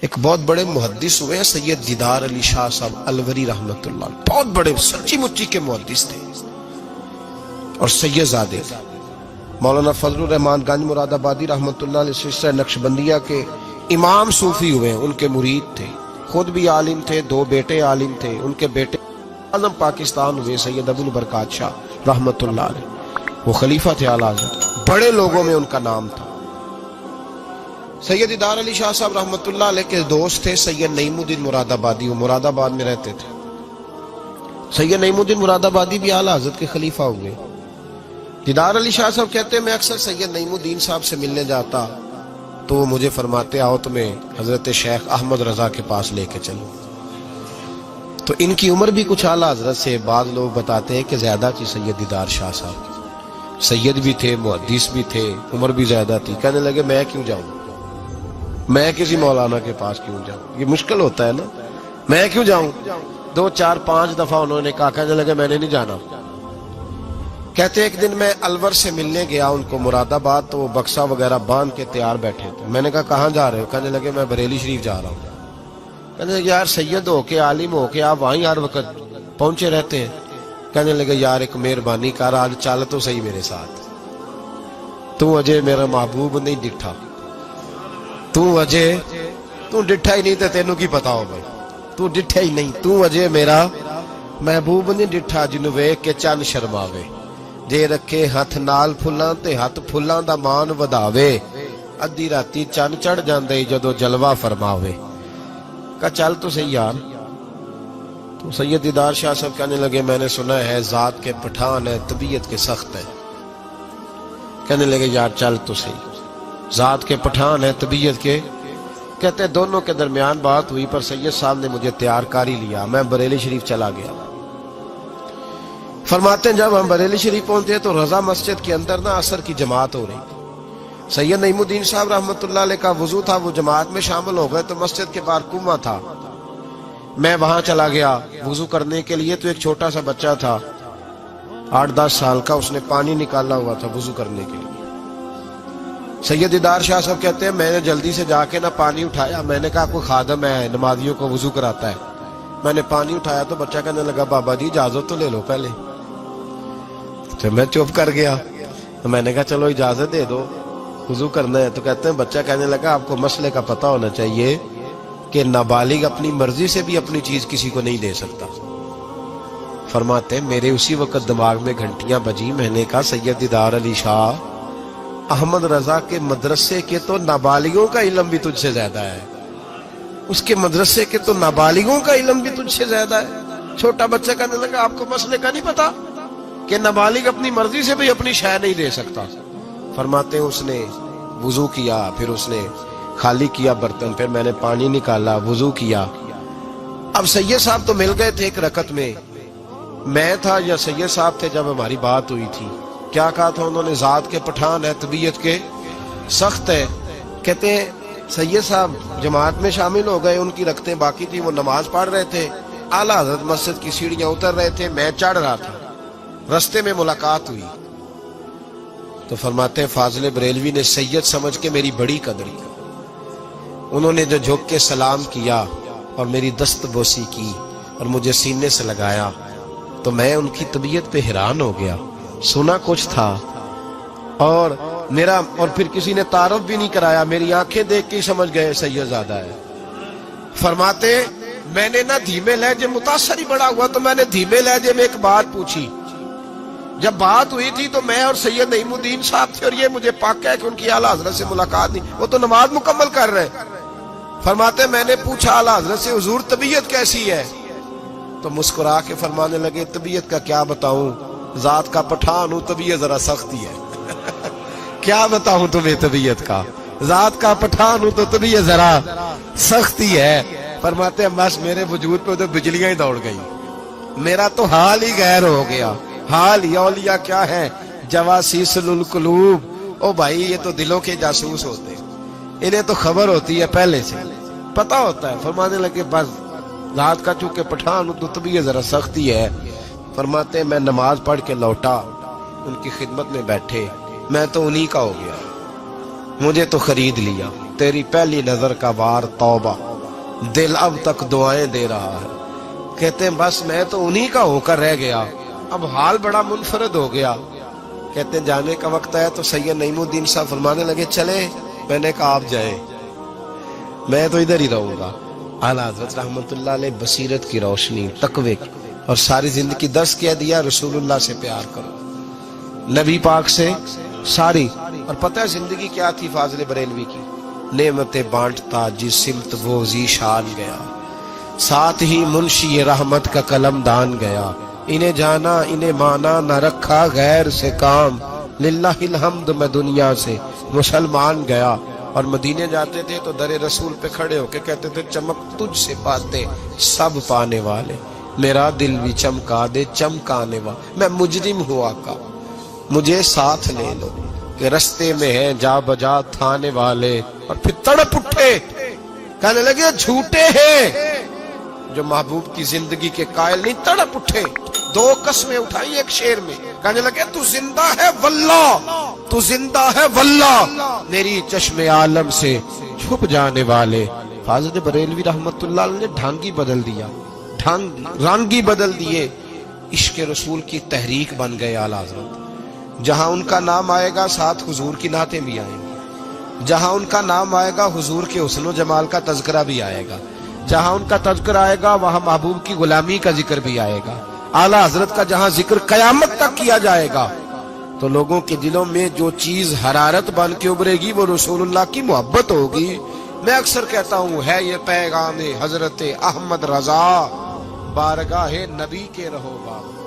ایک بہت بڑے محدث ہوئے ہیں سید دیدار علی شاہ صاحب الوری رحمت اللہ علیہ، بہت بڑے سچی مچی کے محدث تھے اور سید زادے تھے۔ مولانا فضل الرحمان گنج مراد آبادی رحمت اللہ علیہ سلسلہ نقشبندیہ کے امام صوفی ہوئے ہیں، ان کے مرید تھے، خود بھی عالم تھے، دو بیٹے عالم تھے، ان کے بیٹے اعظم پاکستان ہوئے سید ابو البرکات شاہ رحمت اللہ علیہ، وہ خلیفہ تھے اعلیٰ حضرت، بڑے لوگوں میں ان کا نام تھا۔ سید دیدار علی شاہ صاحب رحمت اللہ علیہ کے دوست تھے سید نعیم الدین مراد آبادی، وہ مراد آباد میں رہتے تھے۔ سید نعیم الدین مراد آبادی بھی اعلیٰ حضرت کے خلیفہ ہوئے۔ دیدار علی شاہ صاحب کہتے ہیں میں اکثر سید نعیم الدین صاحب سے ملنے جاتا تو وہ مجھے فرماتے آؤ تمہیں حضرت شیخ احمد رضا کے پاس لے کے چلو۔ تو ان کی عمر بھی کچھ اعلیٰ حضرت سے بعض لوگ بتاتے ہیں کہ زیادہ تھی سید دیدار شاہ صاحب کی، سید بھی تھے، محدث بھی تھے، عمر بھی زیادہ تھی۔ کہنے لگے میں کیوں جاؤں، میں کسی مولانا کے پاس کیوں جاؤں، یہ مشکل ہوتا ہے نا، میں کیوں جاؤں۔ 2 4 5 دفعہ انہوں نے کہا، کہنے لگے میں نے نہیں جانا۔ کہتے ایک دن میں الور سے ملنے گیا ان کو مراد آباد، تو وہ بکسہ وغیرہ باندھ کے تیار بیٹھے تھے۔ میں نے کہا کہاں جا رہے ہو؟ کہنے لگے میں بریلی شریف جا رہا ہوں۔ کہنے لگے یار سید ہو کے عالم ہو کے آپ وہیں ہر وقت پہنچے رہتے ہیں۔ کہنے لگے یار ایک مہربانی کر، آج چل تو صحیح میرے ساتھ، تو اجے میرا محبوب نہیں ڈٹھا، تو اجے تو ڈٹھا ہی نہیں تے تینوں کی پتا ہو بھائی، تو ڈٹھا ہی نہیں، تو اجے میرا محبوب نہیں ڈٹھا جنوں ویکھ کے چن شرماوے، جے رکھے ہاتھ نال پھلاں تے ہاتھ پھلاں دا مان وداوے، ادھی راتی چن چڑھ جاندے جدو جلوہ فرماوے۔ کہا چل تو صحیح یار۔ تو سید دیدار شاہ صاحب کہنے لگے میں نے سنا ہے ذات کے پٹھان ہے، طبیعت کے سخت ہے۔ کہنے لگے یار چل تو صحیح، ذات کے پٹھان ہے طبیعت کے۔ کہتے دونوں کے درمیان بات ہوئی پر سید صاحب نے مجھے تیار کر ہی لیا، میں بریلی شریف چلا گیا۔ فرماتے ہیں جب ہم بریلی شریف پہنچے تو رضا مسجد کے اندر نا عصر کی جماعت ہو رہی تھی۔ سید نعیم الدین صاحب رحمت اللہ علیہ کا وضو تھا، وہ جماعت میں شامل ہو گئے تو مسجد کے باہر کنواں تھا، میں وہاں چلا گیا وضو کرنے کے لیے۔ تو ایک چھوٹا سا بچہ تھا 8-10 سال کا، اس نے پانی نکالا ہوا تھا وضو کرنے کے لیے۔ سید دیدار شاہ صاحب کہتے ہیں میں نے جلدی سے جا کے نا پانی اٹھایا، میں نے کہا کوئی خادم ہے نمازیوں کو وضو کراتا ہے، میں نے پانی اٹھایا تو بچہ کہنے لگا بابا جی اجازت تو لے لو پہلے۔ تو میں چپ کر گیا، تو میں نے کہا چلو اجازت دے دو وضو کرنا ہے۔ تو کہتے ہیں بچہ کہنے لگا آپ کو مسئلے کا پتہ ہونا چاہیے کہ نابالغ اپنی مرضی سے بھی اپنی چیز کسی کو نہیں دے سکتا۔ فرماتے ہیں میرے اسی وقت دماغ میں گھنٹیاں بجی، میں نے کہا سید دیدار علی شاہ احمد رضا کے مدرسے کے تو نابالغوں کا علم بھی تجھ سے زیادہ ہے، اس کے مدرسے کے تو نابالغوں کا علم بھی تجھ سے زیادہ ہے۔ چھوٹا بچہ کہنے لگا آپ کو مسئلے کا نہیں پتا کہ نابالغ اپنی مرضی سے بھی اپنی شے نہیں دے سکتا۔ فرماتے ہیں اس نے وضو کیا، پھر اس نے خالی کیا برتن، پھر میں نے پانی نکالا وضو کیا۔ اب سید صاحب تو مل گئے تھے ایک رکعت میں، میں تھا یا سید صاحب تھے جب ہماری بات ہوئی تھی، کیا کہا تھا انہوں نے؟ ذات کے پٹھان ہے طبیعت کے سخت ہے۔ کہتے ہیں سید صاحب جماعت میں شامل ہو گئے، ان کی رکعتیں باقی تھی، وہ نماز پڑھ رہے تھے، اعلیٰ حضرت مسجد کی سیڑھیاں اتر رہے تھے، میں چڑھ رہا تھا، رستے میں ملاقات ہوئی۔ تو فرماتے ہیں فاضل بریلوی نے سید سمجھ کے میری بڑی قدر کی، انہوں نے جو جھک کے سلام کیا اور میری دست بوسی کی اور مجھے سینے سے لگایا تو میں ان کی طبیعت پہ حیران ہو گیا، سنا کچھ تھا اور پھر کسی نے تعارف بھی نہیں کرایا، میری آنکھیں دیکھ کے سمجھ گئے سید زادہ ہے۔ فرماتے میں نے نا دھیمے لہجے، متاثر ہی بڑا ہوا تو میں نے دھیمے لہجے میں ایک بات پوچھی۔ جب بات ہوئی تھی تو میں اور سید نعیم الدین صاحب تھے اور یہ مجھے پاک ہے کہ ان کی اعلیٰ حضرت سے ملاقات نہیں، وہ تو نماز مکمل کر رہے۔ فرماتے میں نے پوچھا اعلیٰ حضرت سے حضور طبیعت کیسی ہے؟ تو مسکرا کے فرمانے لگے طبیعت کا کیا بتاؤں، ذات کا پٹھان ہوں، طبیعت ذرا سختی ہے۔ کیا بتاؤں تمہیں طبیعت کا، ذات کا پٹھان ہوں تو طبیعت ذرا سختی ہے۔ فرماتے ہیں بس میرے وجود پہ تو بجلیاں ہی دوڑ گئی، میرا تو حال ہی غیر ہو گیا۔ حال ہی اولیاء کیا ہے؟ جواسیس القلوب، او بھائی یہ تو دلوں کے جاسوس ہوتے ہیں، انہیں تو خبر ہوتی ہے پہلے سے، پتہ ہوتا ہے۔ فرمانے لگے بس ذات کا چونکہ پٹھان ہوں تو طبیعت ذرا سختی ہے۔ فرماتے ہیں میں نماز پڑھ کے لوٹا، ان کی خدمت میں بیٹھے، میں تو انہی کا ہو گیا، مجھے تو خرید لیا، تیری پہلی نظر کا وار توبہ۔ دل اب تک دعائیں دے رہا ہے. کہتے ہیں بس میں تو انہی کا ہو کر رہ گیا, اب حال بڑا منفرد ہو گیا. کہتے ہیں جانے کا وقت ہے تو سید نعیم الدین صاحب فرمانے لگے چلے. میں نے کہا آپ جائیں, میں تو ادھر ہی رہوں گا. اعلیٰ حضرت رحمت اللہ علیہ بصیرت کی روشنی, تقوی کی, اور ساری زندگی درس کیا دیا رسول اللہ سے پیار کرو, نبی پاک سے ساری. اور پتہ ہے زندگی کیا تھی فاضل بریلوی کی؟ نعمتیں بانٹتا جس سمت وہ ذیشان گیا, ساتھ ہی منشی رحمت کا قلم دان گیا. انہیں جانا انہیں مانا نہ رکھا غیر سے کام, للہ الحمد میں دنیا سے مسلمان گیا. اور مدینے جاتے تھے تو در رسول پہ کھڑے ہو کے کہتے تھے چمک تجھ سے پاتے سب پانے والے, میرا دل بھی چمکا دے چمکانے والا. میں مجرم ہوں آقا مجھے ساتھ لے لو, کہ رستے میں ہیں جا بجا تھانے والے. اور پھر تڑپ اٹھے کہنے لگے جھوٹے ہیں جو محبوب کی زندگی کے قائل نہیں. تڑپ اٹھے, دو قسمیں اٹھائی ایک شعر میں, کہنے لگے تو زندہ ہے واللہ, تو زندہ ہے واللہ, میری چشم عالم سے چھپ جانے والے. فاضل بریلوی رحمت اللہ علیہ نے ڈھانگی بدل دیا, رانگی بدل دیے, عشق رسول کی تحریک بن گئے اعلیٰ حضرت. جہاں ان کا نام آئے گا ساتھ حضور کی نعتیں بھی آئیں گی, جہاں ان کا نام آئے گا حضور کے حسن و جمال کا تذکرہ بھی آئے گا, جہاں ان کا تذکرہ آئے گا وہاں محبوب کی غلامی کا ذکر بھی آئے گا. اعلیٰ حضرت کا جہاں ذکر قیامت تک کیا جائے گا تو لوگوں کے دلوں میں جو چیز حرارت بن کے ابھرے گی وہ رسول اللہ کی محبت ہوگی. میں اکثر کہتا ہوں ہے یہ پیغام حضرت احمد رضا, بارگاہ نبی کے رہو باب.